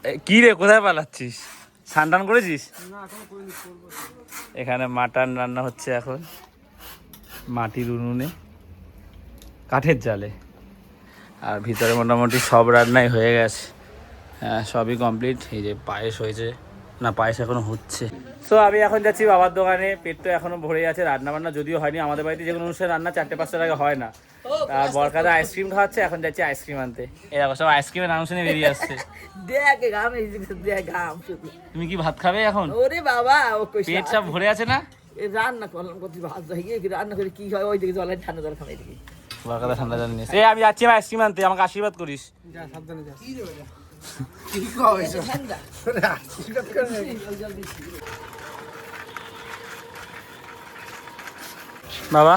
কি রে, কোথায় পালাচ্ছিস? স্নান করেছিস? এখানে মাটন রান্না হচ্ছে এখন মাটির উনুনে, কাঠের জালে। আর ভিতরে মোটামুটি সব রান্নাই হয়ে গেছে। হ্যাঁ, সবই কমপ্লিট। এই যে পায়েস হয়েছে, না পায়েস এখনো হচ্ছে। সো আমি এখন যাচ্ছি বাবার দোকানে। পেট তো এখনো ভরে আছে, রান্না বান্না যদিও হয়নি। আমাদের বাড়িতে যে কোনো অনুষ্ঠানে রান্না 4-5টার আগে হয় না। আর বরকাদা আইসক্রিম খাওয়াচ্ছে, এখন যাচ্ছি আইসক্রিম আনতে। এই দেখো সব আইসক্রিমের নাম শুনে বেরিয়ে আসছে। তুমি কি ভাত খাবে এখন? ওরে বাবা, পেট সব ভরে আছে না? রান্না করলাম, ভাত রান্না করে কি হয়, ওই দিকে জল ঠান্ডা জল খাবে এদিকে। বরকাদা ঠান্ডা জল নিয়েছে। এই আমি যাচ্ছি আইসক্রিম আনতে, আমাকে আশীর্বাদ করিস। যা, সাবধানে যা। বাবা,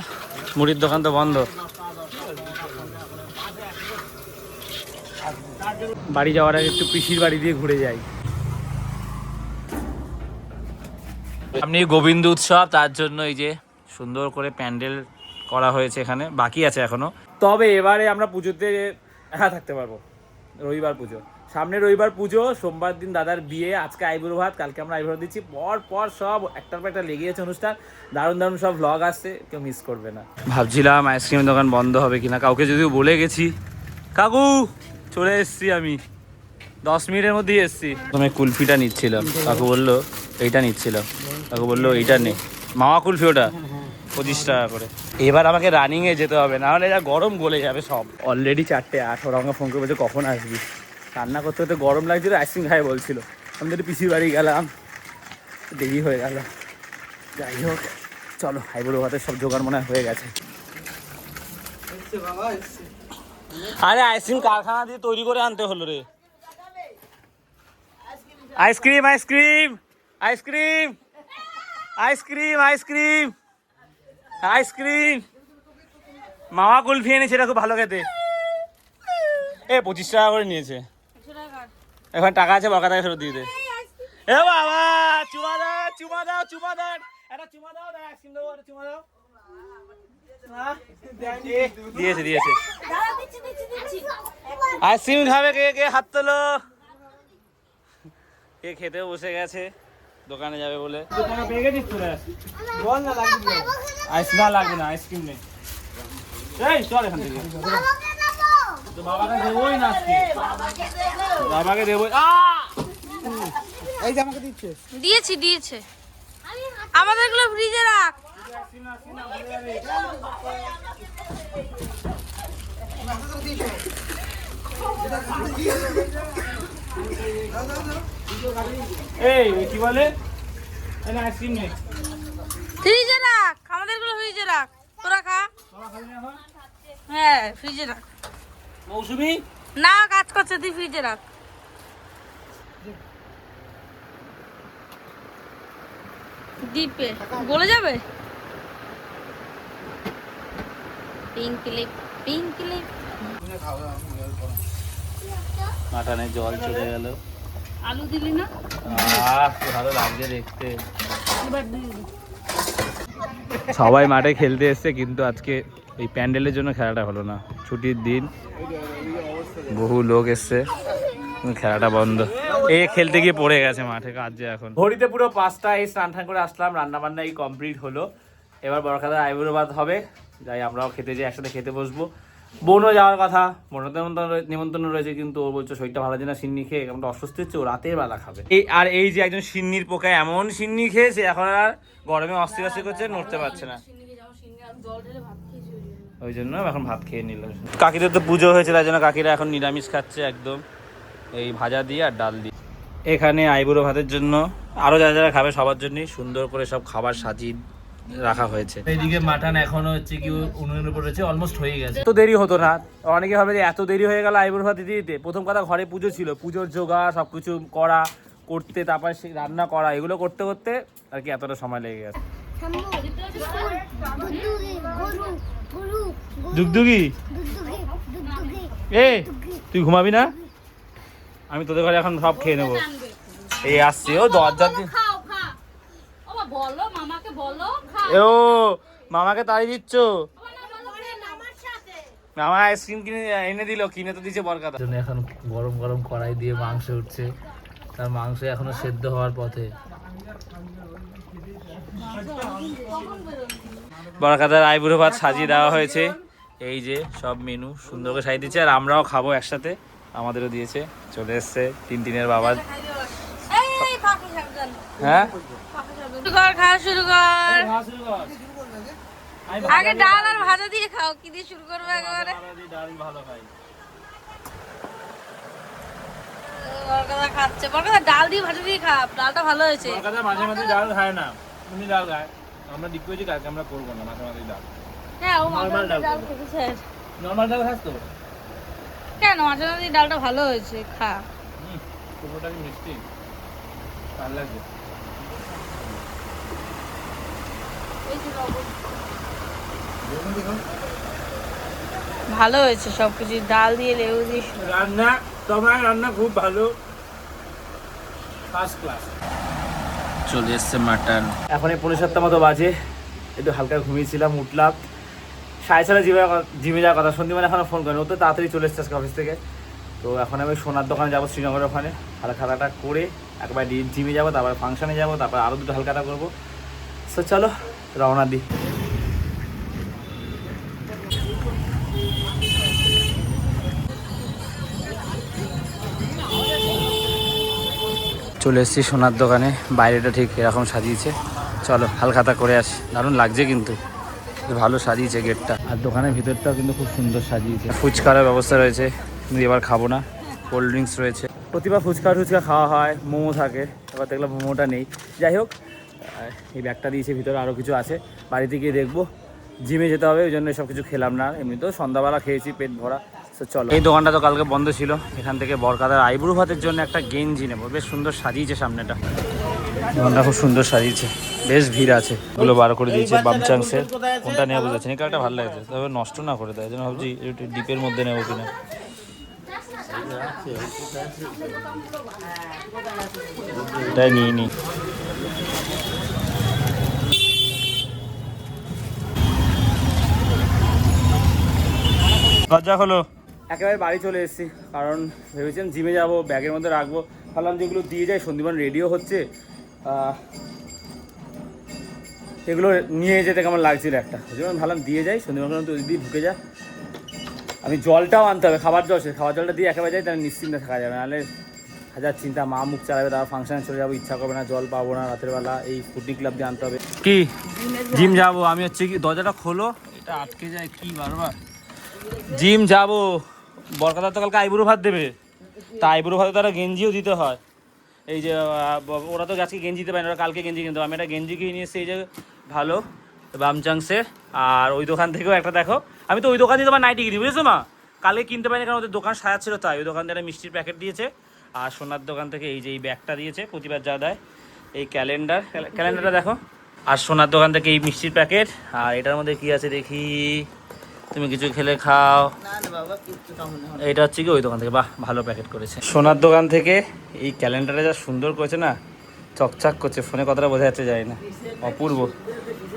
মুড়ির দোকান তো বন্ধ। বাড়ি যাওয়ার আগে একটু পিসির বাড়ি দিয়ে ঘুরে যাই। সামনে গোবিন্দ উৎসব, তার জন্য এই যে সুন্দর করে প্যান্ডেল করা হয়েছে এখানে, বাকি আছে এখনো। তবে এবারে আমরা পুজোতে একা থাকতে পারবো। রবিবার পুজো, সামনে রবিবার পুজো, সোমবার দিন দাদার বিয়ে, আজকে আইবুড়ো ভাত, কালকে আমরা আইবুড়ো দিচ্ছি। পর সব একটার পর একটা লেগে গেছে অনুষ্ঠান। দারুণ দারুণ সব ভ্লগ আসছে, কেউ মিস করবে না। ভাবছিলাম আইসক্রিমের দোকান বন্ধ হবে কিনা, কাউকে যদিও বলে গেছি। কাকু চলে এসছি আমি, 10 মিনিটের মধ্যেই এসছি। প্রথমে কুলফিটা নিচ্ছিলাম, কাকু বললো এইটা নিচ্ছিলাম, কাকু বললো এইটা নে। মাওয়া কুলফি, ওটা 25 টাকা করে। এবার আমাকে রানিংয়ে যেতে হবে, নাহলে যা গরম গলে যাবে সব। অলরেডি 4:08, ওরা আমাকে ফোন করে বলছে কখন আসবি। রান্না করতে করতে গরম লাগছিল, আইসক্রিম খাই বলছিল। আমি তো পিসির বাড়ি গেলাম, দেরি হয়ে গেল। যাই হোক, চলো আইবুড়ো ভাতের সব জোগাড় মনে হয়ে গেছে। আরে আইসক্রিম কারখানা দিয়ে তৈরি করে আনতে হলো রে। Ice cream ice cream ice cream ice cream ice cream ice cream. মাওয়া কুলফি এনেছে, এটা খুব ভালো খেতে। 25 টাকা করে নিয়েছে। এখন টাকা আছে, বরকাতাকে ফেরত দিয়ে দে। এ বাবা, চুমা দাও চুমা দাও চুমা দাও, একটা চুমা দাও, আইসক্রিম দেবো, একটা চুমা দাও। দিয়েছে দিয়েছে। আইসক্রিম খাবে কে কে, হাত তোলো। কে খেতেও বসে গেছে, দোকানে যাবে বলে। টাকা পেয়ে গেছিস তোরা? বল না, লাগবে না লাগবে না, আইসক্রিম নেই। এই চল এখান থেকে, তো বাবাকে দেবোই না আজকে, বাবাকে দেবোই। এই যে আমাকে দিচ্ছে, দিয়েছে আমাদের গুলো ফ্রিজে রাখ। এই কি বলে, আইসক্রিম নেই, ফ্রিজে রাখ, আমাদের গুলো ফ্রিজে রাখ, তোরা খা। হ্যাঁ ফ্রিজে রাখ। মৌসুমি না, কাজ করছে, তুই ফ্রিজে রাখ। দিপে বলে যাবে। Pink clip pink clip. মাটনের জল চলে গেল। আলু দিলি না? ভালো লাগছে দেখতে। সবাই মাঠে খেলতে এসছে, কিন্তু আজকে এই প্যান্ডেলের জন্য খেলাটা হলো না। ছুটির দিন, বহু লোক এসছে, খেলাটা বন্ধ। খেলতে গিয়ে পড়ে গেছে মাঠে, কাজে এখন। ঘড়িতে পুরো 5টা। এই স্নান টান করে আসলাম, রান্না বান্না এই কমপ্লিট হলো। এবার বরকাদার আইবুড়ো ভাত হবে, যাই আমরাও খেতে যাই, একসাথে খেতে বসবো। বোনও যাওয়ার কথা, বোনও নিমন্ত্রণ রয়েছে, কিন্তু ও বলছে শরীরটা ভালো আছে না, সিন্নি খেয়ে কেমন অসুস্থ হচ্ছে, ও রাতের বেলা খাবে। এই যে একজন সিন্নির পোকা, এমন সিন্নি খেয়েছে এখন আর গরমে অস্থির করছে, নড়তে পারছে না। ওই জন্য এখন ভাত খেয়ে নিলাম। কাকিদের তো পুজো হয়েছে, তাই জন্য কাকিরা এখন নিরামিষ খাচ্ছে একদম, এই ভাজা দিয়ে আর ডাল দিয়ে। এখানে আইবুড়ো ভাতের জন্য আরো যারা যারা খাবে সবার জন্যই সুন্দর করে সব খাবার সাজিয়ে রাখা হয়েছে। এইদিকে মাটন এখনো হচ্ছে কি উনুনের উপর রয়েছে, অলমোস্ট হয়ে গেছে। তো দেরি হতো না, অনেকে ভাবে যে এত দেরি হয়ে গেল আইবুড়ো ভাত দিতে দিতে। প্রথম কথা, ঘরে পুজো ছিল, পুজোর জোগাড় সবকিছু করতে, তারপর সেই রান্না করা, এগুলো করতে করতে আর কি এতটা সময় লেগে গেছে। দুগদুগি, তুই ঘুমাবি না? আমি তোদের ঘরে এখন সব খেয়ে নেবো। এই আসছে, ও দরজা ও মামাকে তাড়িয়ে দিচ্ছ। মামা আইসক্রিম কিনে এনে দিল, কিনে তো দিচ্ছে বরকাতা। এখন গরম গরম কড়াই দিয়ে মাংস উঠছে, তার মাংস এখনো সেদ্ধ হওয়ার পথে। বরকাতার আইবুড়ো ভাত সাজিয়ে দেওয়া হয়েছে, এই যে সব মেনু সুন্দর করে সাজিয়ে দিচ্ছে, আর আমরাও খাবো একসাথে, আমাদেরও দিয়েছে। চলে এসছে টিনের বাবা। হ্যাঁ খাওয়া শুরু কর। আগে ডাল আর ভাজা দিয়ে খাও, কি দিয়ে শুরু করবে একেবারে? ডাল ভালো খাই। বরকাতা খাচ্ছে, বরকাতা ডাল দিয়ে ভাজা দিয়ে খা, ডালটা ভালো হয়েছে। বরকাতা মাঝে মাঝে ডাল খায় না, উনি ডাল খায়। আমরা ঠিক করেছি কালকে আমরা করবো না মাঝে মাঝে ডাল। হ্যাঁ, ও মাঝে নরমাল মাঝে ডাল ডাল করবো। খেতেছে। নরমাল ডাল খাস তো? কেন, মাঝে মাঝে ডালটা ভালো হয়েছে, খা। পুরোটা কি মিষ্টি? ভালো লাগছে। ভালো হয়েছে সবকিছু, ডাল দিয়ে লেবু দিয়ে। রান্না, তোমার রান্না খুব ভালো, ফার্স্ট ক্লাস। চলে এসছে মাটন। এখন এই 7:30 মতো বাজে, একটু হালকা ঘুমিয়েছিলাম, উঠলাম 6:30 জিমে যাওয়ার কথা। সন্দীপ মানে এখনো ফোন করেন, ও তো তাড়াতাড়ি চলে এসছে আজকে অফিস থেকে। তো এখন আমি সোনার দোকানে যাবো, শ্রীনগরের ওখানে হালখাতাটা করে একবার জিমে যাবো, তারপর ফাংশনে যাবো, তারপর আরও দুটো হালখাতা করবো। সো চলো রওনা দিই। চলে এসেছি সোনার দোকানে, বাইরেটা ঠিক এরকম সাজিয়েছে। চলো হালখাতা করে আসি, দারুণ লাগছে কিন্তু, ভালো সাজিয়েছে গেটটা, আর দোকানের ভিতরটাও কিন্তু খুব সুন্দর সাজিয়েছে। ফুচকার ব্যবস্থা রয়েছে, কিন্তু এবার খাবো না। কোল্ড ড্রিঙ্কস রয়েছে, প্রতিবার ফুচকা খাওয়া হয়, মোমো থাকে, এবার দেখলাম মোমোটা নেই। যাই হোক, এই ব্যাগটা দিয়েছে, ভিতরে আরও কিছু আছে, বাড়িতে গিয়ে দেখবো। জিমে যেতে হবে, ওই জন্য সব কিছু খেলাম না, এমনিতেও সন্ধ্যাবেলা খেয়েছি, পেট ভরা। তো চলো, এই দোকানটা তো কালকে বন্ধ ছিল। এখান থেকে বরকাতার আইবুড়ো ভাতের জন্য একটা গেঞ্জি নেবো, বেশ সুন্দর সাজিয়েছে সামনেটা, দোকানটা খুব সুন্দর সাজিয়েছে, বেশ ভিড় আছে। এগুলো বার করে দিয়েছে বামচাংসের, কোনটা নেওয়া বুঝাচ্ছে না, কালটা ভালো লাগছে, তবে নষ্ট না করে দেয়, জন্য ভাবছি একটু ডিপের মধ্যে নেবো কিনা। এটাই নিয়ে নি। দরজা হলো, একেবারে বাড়ি চলে এসেছি, কারণ ভেবেছিলাম জিমে যাবো, ব্যাগের মধ্যে রাখবো, ভাবলাম যেগুলো দিয়ে যায়, সন্দীপন রেডিও হচ্ছে, এগুলো নিয়ে যেতে কেমন লাগছিল একটা, ওই জন্য ভাবলাম দিয়ে যাই, সন্দীপন তো ওই দিয়ে ঢুকে যা। আমি জলটাও আনতে হবে, খাবার জল, খাবার জলটা দিয়ে একেবারে যাই, তাহলে নিশ্চিন্তে থাকা যাবে, নাহলে হাজার চিন্তা, মা মুখ চালাবে, তারপর ফাংশনে চলে যাবো, ইচ্ছা করবে না, জল পাবো না রাতের বেলা, এই ফুডিং ক্লাব দিয়ে আনতে হবে। কি জিম যাবো আমি, হচ্ছে কি দরজাটা খোলো, এটা আটকে যায় কি বারবার। জিম যাবো, বরকাতা তো কালকে আইবুড়ো ভাত দেবে, তা আইবুড়ো ভাতে তারা গেঞ্জিও দিতে হয়। এই যে ওরা তো আজকে গেঞ্জি দিতে পারে না, ওরা কালকে গেঞ্জি কিনতে, আমি একটা গেঞ্জি কিনে নিয়ে এসেছি, এই যে ভালো বামচাংসের। আর ওই দোকান থেকেও একটা দেখো, আমি তো ওই দোকান দিয়ে তোমার নাইটি কিনি, বুঝেছো মা, কালকে কিনতে পারিনি কারণ ওদের দোকান সাজাচ্ছিল, তাই ওই দোকান থেকে একটা মিষ্টির প্যাকেট দিয়েছে। আর সোনার দোকান থেকে এই যে এই ব্যাগটা দিয়েছে, প্রতিবার যা দেয়, এই ক্যালেন্ডারটা দেখো। আর সোনার দোকান থেকে এই মিষ্টির প্যাকেট, আর এটার মধ্যে কি আছে দেখি, তুমি কিছু খেলে খাও। এটা হচ্ছে কি ওই দোকান থেকে, বাহ ভালো প্যাকেট করেছে। সোনার দোকান থেকে এই ক্যালেন্ডারটা যা সুন্দর করেছে না, চকচাক করছে, ফোনে কতটা বোঝা যাচ্ছে যায় না, অপূর্ব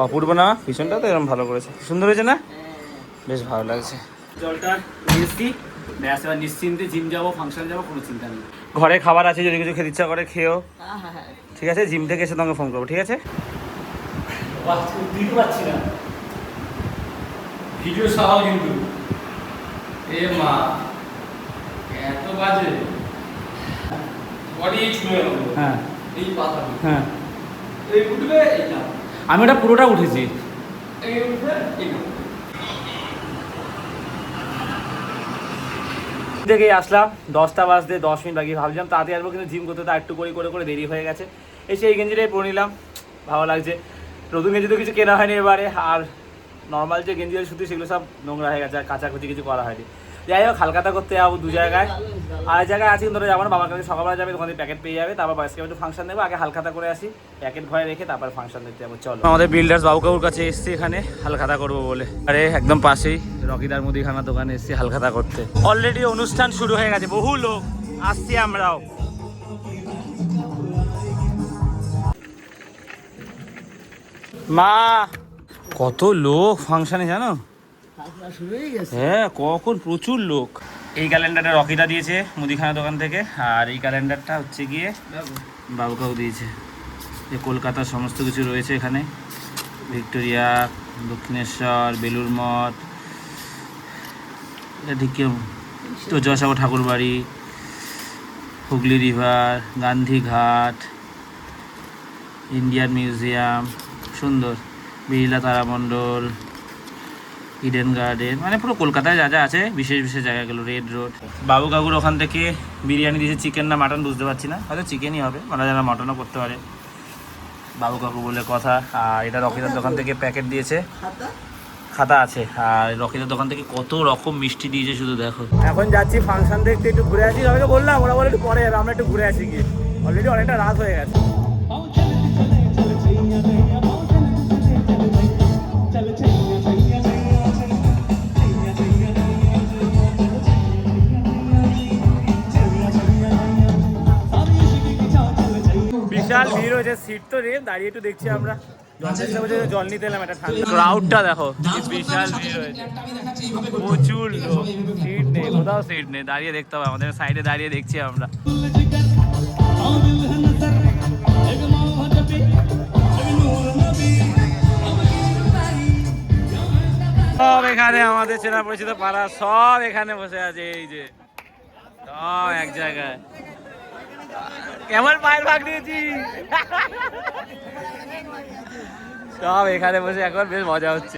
অপূর্ব না, পিছনটা তো এরকম ভালো করেছে, সুন্দর হয়েছে না, বেশ ভালো লাগছে। জলটা নিয়েছি, ব্যাস এবার নিশ্চিন্তে জিম যাবো, ফাংশন যাবো, কোনো চিন্তা নেই। ঘরে খাবার আছে, যদি কিছু খেতে ইচ্ছা করে খেয়েও, ঠিক আছে? জিম থেকে এসে তোমাকে ফোন করবো, ঠিক আছে? দিতে পারছি না ভিডিও সহ, কিন্তু এ মা এত বাজে বডি ছুঁয়ে, হ্যাঁ এই পাতা, হ্যাঁ এই উঠবে, এইটা আমি ওটা পুরোটা উঠেছি, এই উঠবে, এইটা থেকে আসলাম 10টা বাজতে 10 মিনিট বাকি, ভাবছিলাম তাড়াতাড়ি আসবো, কিন্তু জিম করতে তো একটু করে দেরি হয়ে গেছে। এসে এই গেঞ্জিটাই পরে নিলাম, ভালো লাগছে। নতুন গেঞ্জি তো কিছু কেনা হয়নি এবারে, আর নর্মাল যে গেঞ্জি আছে শুধু সেগুলো সব নোংরা হয়ে গেছে, আর কাচাকুচি কিছু করা হয়নি। যাই হোক, হালখাতা করতে যাবো 2 জায়গায়, আর জায়গায় আছি কিন্তু যাবো না, বাবার কাছে সকালবেলা যাবে, ওখানে প্যাকেট পেয়ে যাবে, তারপর বয়স্ক একটু ফাংশন দেবো, আগে হালখাতা করে আসি, প্যাকেট ভরে রেখে তারপর ফাংশন দেখতে যাবো। চলো, আমাদের বিল্ডার্স বাবুকাবুর কাছে এসছি এখানে হালখাতা করবো বলে, আরে একদম পাশেই রকিদার মুদিখানা দোকানে এসছি হালখাতা করতে। অলরেডি অনুষ্ঠান শুরু হয়ে গেছে, বহু লোক আসছি আমরাও। মা কত লোক ফাংশনে জানো, হ্যাঁ কখন প্রচুর লোক, এই ক্যালেন্ডারটা রকিদা দিয়েছে মুদিখানা দোকান থেকে, আর এই ক্যালেন্ডারটা হচ্ছে গিয়ে বাবু কাকু দিয়েছে। যে কলকাতার সমস্ত কিছু রয়েছে এখানে, ভিক্টোরিয়া, দক্ষিণেশ্বর, বেলুড় মঠ, এদিকে তো জয়সাগর ঠাকুরবাড়ি, Hooghly river, Gandhi Ghat, Indian museum, সুন্দর, বিড়লা তারামণ্ডল, ইডেন গার্ডেন, মানে পুরো কলকাতায় যা যা আছে বিশেষ বিশেষ জায়গাগুলো, রেড রোড। বাবু কাকুর ওখান থেকে বিরিয়ানি দিয়েছে, চিকেন না মাটন বুঝতে পারছি না, হয়তো চিকেনই হবে, মানে যারা মাটনও করতে পারে। বাবু কাকু বলে কথা। আর এটা রকিদার দোকান থেকে প্যাকেট দিয়েছে, খাতা আছে। আর রকিদার দোকান থেকে কত রকম মিষ্টি দিয়েছে শুধু দেখো। এখন যাচ্ছি ফাংশন দেখতে, একটু ঘুরে আসি। আমাকে বললাম, ওরা বলে একটু পরে যাবে, আমরা একটু ঘুরে আসি গিয়ে, অলরেডি অনেকটা রাত হয়ে গেছে। বিশাল ভিড় হয়েছে, সিট তো নেই, দাঁড়িয়ে একটু দেখছি আমরা। জল নিতে এলাম, একটা ঠান্ডা। ক্রাউডটা দেখো, বিশাল ভিড় হয়েছে, প্রচুর লোক। সিট নেই, কোথাও সিট নেই, দাঁড়িয়ে দেখতে হবে আমাদের। সাইডে দাঁড়িয়ে দেখছি আমরা। সব এখানে আমাদের চেনা পরিচিত পাড়া, সব এখানে বসে আছে। এই যে সব এক জায়গায়। কেমন পায়ের ভাগ দিয়েছি, সব এখানে বসে এখন বেশ মজা হচ্ছে।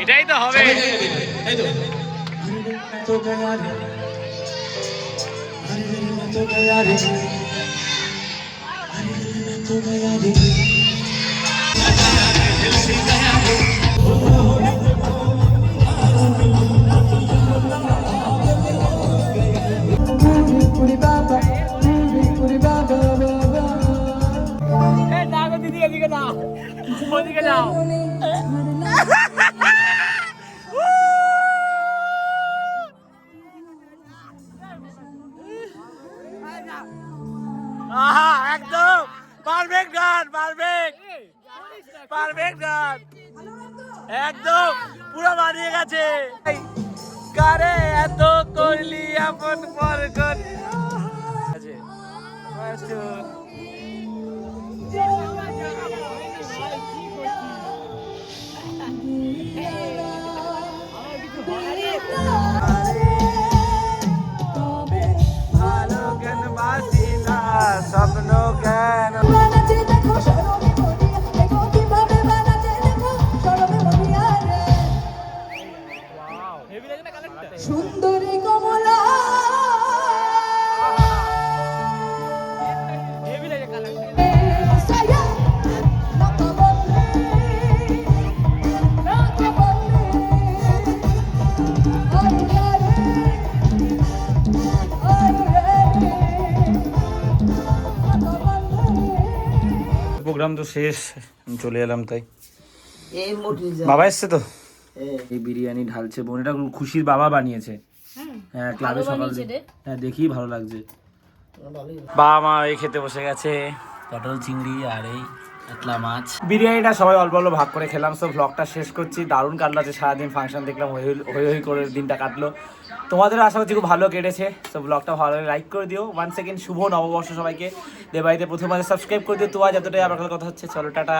এটাই তো হবে। দিদি এদিকে যাও, ওদিকে যাও। আহা, একদম পারফেক্ট গান, পারফেক্ট গান, একদম পুরো বানিয়ে গেছে। কারে এত করলি আপন পর কর। ভালো কেন বাসি না, স্বপ্ন কেন। সুন্দরী কমলা প্রোগ্রাম তো শেষ, চলে এলাম। তাই এই মোটি বাবা এসছে তো, এই বিরিয়ানি ঢালছে বোন। এটা খুশির বাবা বানিয়েছে, হ্যাঁ ক্লাবে সকাল। হ্যাঁ দেখি ভালো লাগছে। বাবা মা এই খেতে বসে গেছে, পটল চিংড়ি আর এই কাতলা মাছ। বিরিয়ানিটা সবাই অল্প অল্প ভাগ করে খেলাম। সব ভ্লগটা শেষ করছি। দারুণ কাটলো আছে সারাদিন, ফাংশন দেখলাম, হই হই করে দিনটা কাটলো। তোমাদেরও আশা করছি খুব ভালো কেটেছে। সব ব্লগটা ভালো লাইক করে দিও। 1 সেকেন্ড শুভ নববর্ষ সবাইকে। দেবাইতে প্রথম সাবস্ক্রাইব করে দিও। তো আজ এতটাই, আবার কথা হচ্ছে, চলো টাটা।